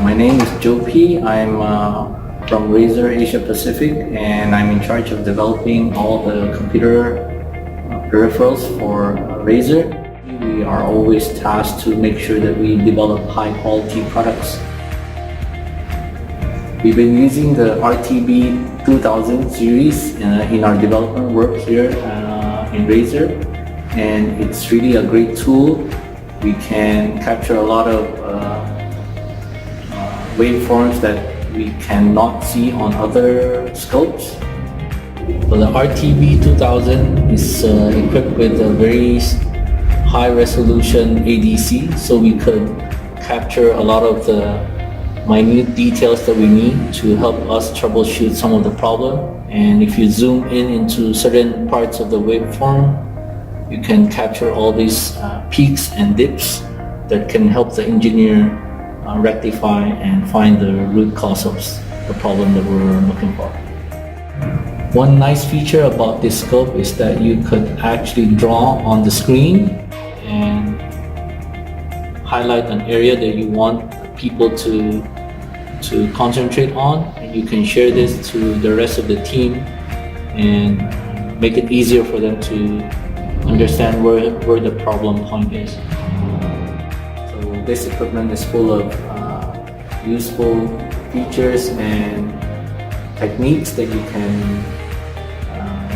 My name is Joe P. I'm from Razer Asia Pacific, and I'm in charge of developing all the computer peripherals for Razer. We are always tasked to make sure that we develop high quality products. We've been using the RTB2000 series in our development work here in Razer, and it's really a great tool. We can capture a lot of waveforms that we cannot see on other scopes. Well, the RTB2000 is equipped with a very high resolution ADC, so we could capture a lot of the minute details that we need to help us troubleshoot some of the problem. And if you zoom in into certain parts of the waveform, you can capture all these peaks and dips that can help the engineer rectify and find the root cause of the problem that we're looking for. One nice feature about this scope is that you could actually draw on the screen and highlight an area that you want people to concentrate on, and you can share this to the rest of the team and make it easier for them to understand where the problem point is. So this equipment is full of useful features and techniques that you can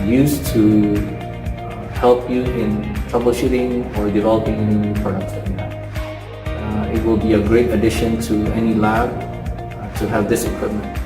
use to help you in troubleshooting or developing new products that you have. It will be a great addition to any lab to have this equipment.